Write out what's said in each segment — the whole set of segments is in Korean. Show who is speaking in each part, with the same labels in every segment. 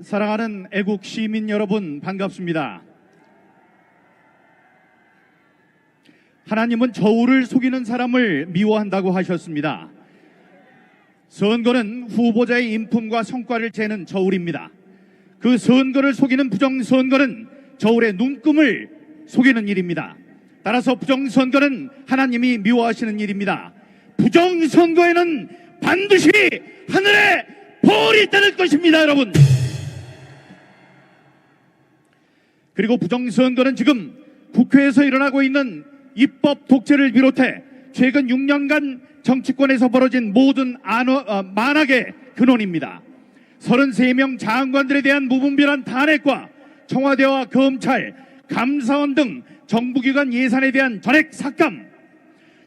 Speaker 1: 사랑하는 애국 시민 여러분, 반갑습니다. 하나님은 저울을 속이는 사람을 미워한다고 하셨습니다. 선거는 후보자의 인품과 성과를 재는 저울입니다. 그 선거를 속이는 부정선거는 저울의 눈금을 속이는 일입니다. 따라서 부정선거는 하나님이 미워하시는 일입니다. 부정선거에는 반드시 하늘에 벌이 있다는 것입니다, 여러분. 그리고 부정선거는 지금 국회에서 일어나고 있는 입법 독재를 비롯해 최근 6년간 정치권에서 벌어진 모든 만악의 근원입니다. 33명 장관들에 대한 무분별한 탄핵과 청와대와 검찰, 감사원 등 정부기관 예산에 대한 전액 삭감,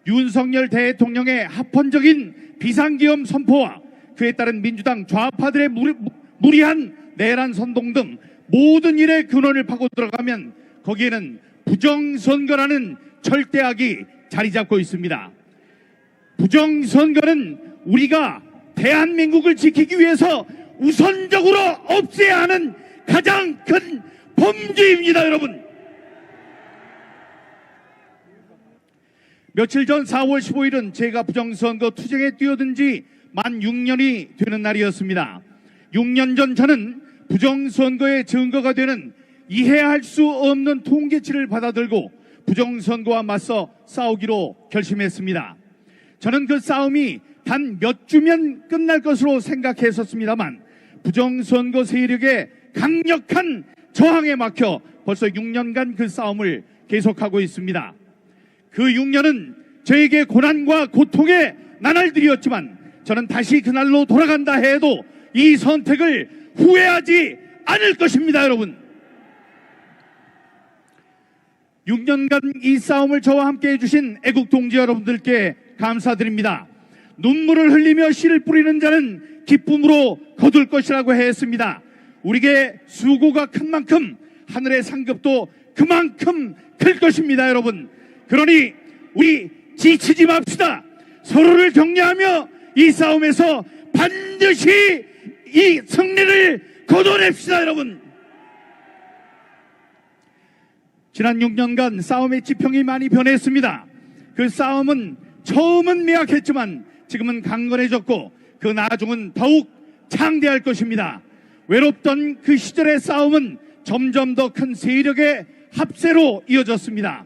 Speaker 1: 윤석열 대통령의 합헌적인 비상계엄 선포와 그에 따른 민주당 좌파들의 무리한 내란 선동 등 모든 일의 근원을 파고 들어가면 거기에는 부정선거라는 절대악이 자리 잡고 있습니다. 부정선거는 우리가 대한민국을 지키기 위해서 우선적으로 없애야 하는 가장 큰 범죄입니다, 여러분. 며칠 전 4월 15일은 제가 부정선거 투쟁에 뛰어든 지 만 6년이 되는 날이었습니다. 6년 전 저는 부정선거의 증거가 되는 이해할 수 없는 통계치를 받아들고 부정선거와 맞서 싸우기로 결심했습니다. 저는 그 싸움이 단 몇 주면 끝날 것으로 생각했었습니다만 부정선거 세력의 강력한 저항에 막혀 벌써 6년간 그 싸움을 계속하고 있습니다. 그 6년은 저에게 고난과 고통의 나날들이었지만 저는 다시 그날로 돌아간다 해도 이 선택을 후회하지 않을 것입니다, 여러분. 6년간 이 싸움을 저와 함께 해주신 애국 동지 여러분들께 감사드립니다. 눈물을 흘리며 씨를 뿌리는 자는 기쁨으로 거둘 것이라고 했습니다. 우리에게 수고가 큰 만큼 하늘의 상급도 그만큼 클 것입니다, 여러분. 그러니 우리 지치지 맙시다. 서로를 격려하며 이 싸움에서 반드시 이 승리를 거둬냅시다, 여러분. 지난 6년간 싸움의 지평이 많이 변했습니다. 그 싸움은 처음은 미약했지만 지금은 강건해졌고 그 나중은 더욱 창대할 것입니다. 외롭던 그 시절의 싸움은 점점 더 큰 세력의 합세로 이어졌습니다.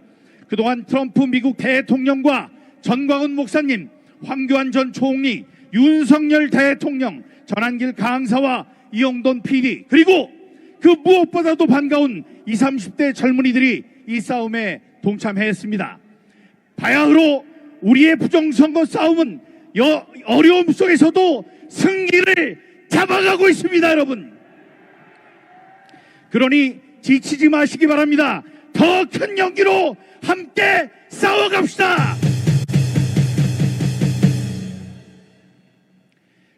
Speaker 1: 그동안 트럼프 미국 대통령과 전광훈 목사님, 황교안 전 총리, 윤석열 대통령, 전한길 강사와 이용돈 PD, 그리고 그 무엇보다도 반가운 20, 30대 젊은이들이 이 싸움에 동참했습니다. 바야흐로 우리의 부정선거 싸움은 어려움 속에서도 승기를 잡아가고 있습니다, 여러분. 그러니 지치지 마시기 바랍니다. 더 큰 용기로 함께 싸워갑시다.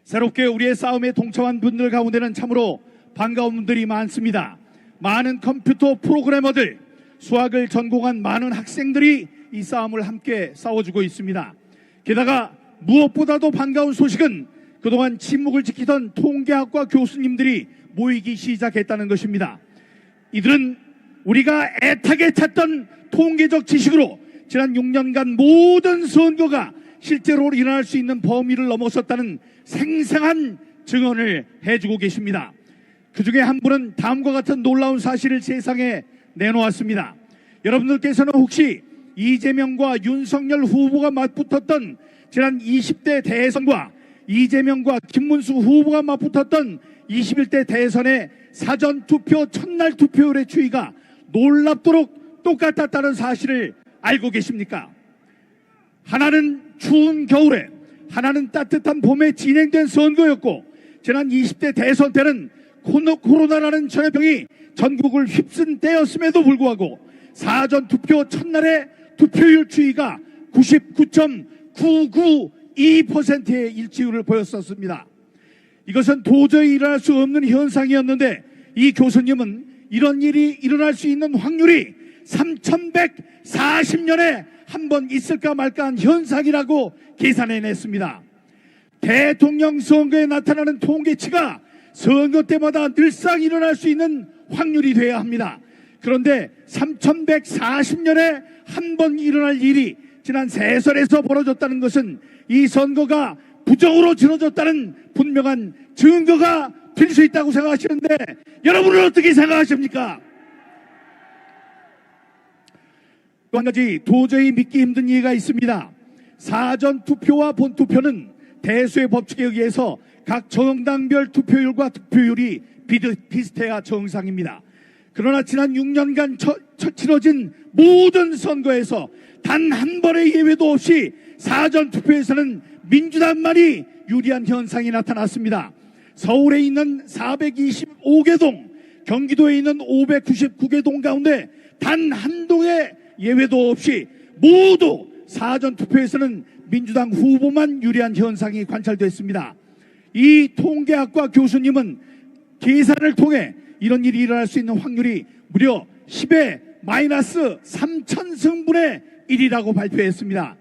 Speaker 1: 새롭게 우리의 싸움에 동참한 분들 가운데는 참으로 반가운 분들이 많습니다. 많은 컴퓨터 프로그래머들, 수학을 전공한 많은 학생들이 이 싸움을 함께 싸워주고 있습니다. 게다가 무엇보다도 반가운 소식은 그동안 침묵을 지키던 통계학과 교수님들이 모이기 시작했다는 것입니다. 이들은 우리가 애타게 찾던 통계적 지식으로 지난 6년간 모든 선거가 실제로 일어날 수 있는 범위를 넘어섰다는 생생한 증언을 해주고 계십니다. 그 중에 한 분은 다음과 같은 놀라운 사실을 세상에 내놓았습니다. 여러분들께서는 혹시 이재명과 윤석열 후보가 맞붙었던 지난 20대 대선과 이재명과 김문수 후보가 맞붙었던 21대 대선의 사전투표 첫날 투표율의 추이가 놀랍도록 똑같았다는 사실을 알고 계십니까? 하나는 추운 겨울에, 하나는 따뜻한 봄에 진행된 선거였고 지난 20대 대선 때는 코로나라는 전염병이 전국을 휩쓴 때였음에도 불구하고 사전투표 첫날의 투표율 추이가 99.992%의 일치율을 보였었습니다. 이것은 도저히 일어날 수 없는 현상이었는데 이 교수님은 이런 일이 일어날 수 있는 확률이 3140년에 한 번 있을까 말까한 현상이라고 계산해냈습니다. 대통령 선거에 나타나는 통계치가 선거 때마다 늘상 일어날 수 있는 확률이 돼야 합니다. 그런데 3140년에 한 번 일어날 일이 지난 세설에서 벌어졌다는 것은 이 선거가 부정으로 치러졌다는 분명한 증거가 될 수 있다고 생각하시는데 여러분은 어떻게 생각하십니까? 또 한 가지 도저히 믿기 힘든 이해가 있습니다. 사전투표와 본투표는 대수의 법칙에 의해서 각 정당별 투표율과 득표율이 비슷해야 정상입니다. 그러나 지난 6년간 치러진 모든 선거에서 단 한 번의 예외도 없이 사전투표에서는 민주당만이 유리한 현상이 나타났습니다. 서울에 있는 425개 동, 경기도에 있는 599개 동 가운데 단 한 동의 예외도 없이 모두 사전투표에서는 민주당 후보만 유리한 현상이 관찰됐습니다. 이 통계학과 교수님은 계산을 통해 이런 일이 일어날 수 있는 확률이 무려 10의 마이너스 3000승분의 1이라고 발표했습니다.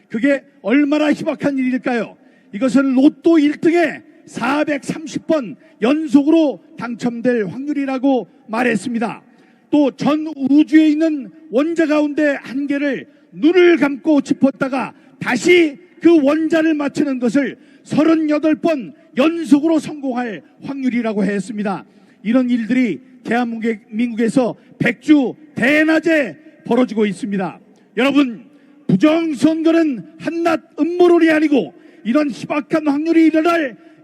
Speaker 1: 그게 얼마나 희박한 일일까요? 이것은 로또 1등에 430번 연속으로 당첨될 확률이라고 말했습니다. 또 전 우주에 있는 원자 가운데 한 개를 눈을 감고 짚었다가 다시 그 원자를 맞추는 것을 38번 연속으로 성공할 확률이라고 했습니다. 이런 일들이 대한민국에서 백주 대낮에 벌어지고 있습니다. 여러분, 부정선거는 한낱 음모론이 아니고 이런 희박한 확률이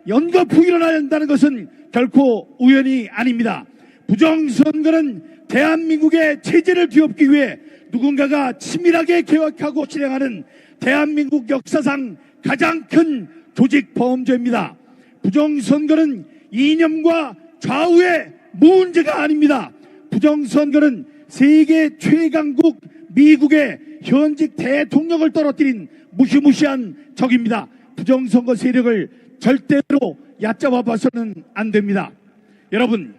Speaker 1: 연거푸 일어난다는 것은 결코 우연이 아닙니다. 부정선거는 대한민국의 체제를 뒤엎기 위해 누군가가 치밀하게 계획하고 실행하는 대한민국 역사상 가장 큰 조직범죄입니다. 부정선거는 이념과 좌우의 문제가 아닙니다. 부정선거는 세계 최강국 미국의 현직 대통령을 떨어뜨린 무시무시한 적입니다. 부정선거 세력을 절대로 얕잡아 봐서는 안 됩니다. 여러분,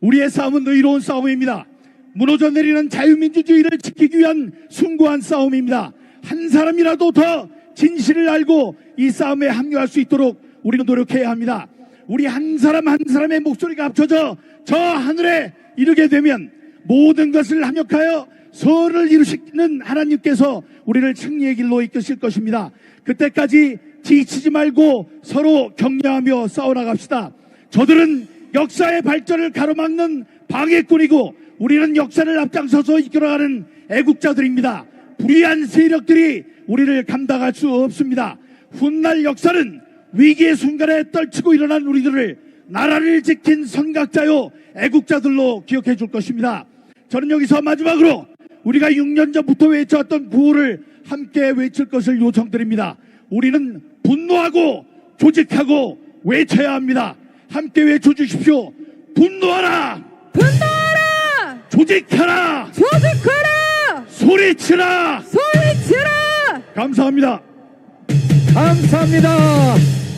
Speaker 1: 우리의 싸움은 의로운 싸움입니다. 무너져 내리는 자유민주주의를 지키기 위한 숭고한 싸움입니다. 한 사람이라도 더 진실을 알고 이 싸움에 합류할 수 있도록 우리는 노력해야 합니다. 우리 한 사람 한 사람의 목소리가 합쳐져 저 하늘에 이르게 되면 모든 것을 합력하여 선을 이루시는 하나님께서 우리를 승리의 길로 이끄실 것입니다. 그때까지 지치지 말고 서로 격려하며 싸워나갑시다. 저들은 역사의 발전을 가로막는 방해꾼이고 우리는 역사를 앞장서서 이끌어가는 애국자들입니다. 불의한 세력들이 우리를 감당할 수 없습니다. 훗날 역사는 위기의 순간에 떨치고 일어난 우리들을 나라를 지킨 선각자요 애국자들로 기억해 줄 것입니다. 저는 여기서 마지막으로 우리가 6년 전부터 외쳐왔던 구호를 함께 외칠 것을 요청드립니다. 우리는 분노하고 조직하고 외쳐야 합니다. 함께 외쳐주십시오. 분노하라!
Speaker 2: 분노하라!
Speaker 1: 조직하라!
Speaker 2: 조직하라!
Speaker 1: 소리치라!
Speaker 2: 소리치라!
Speaker 1: 감사합니다.
Speaker 3: 감사합니다.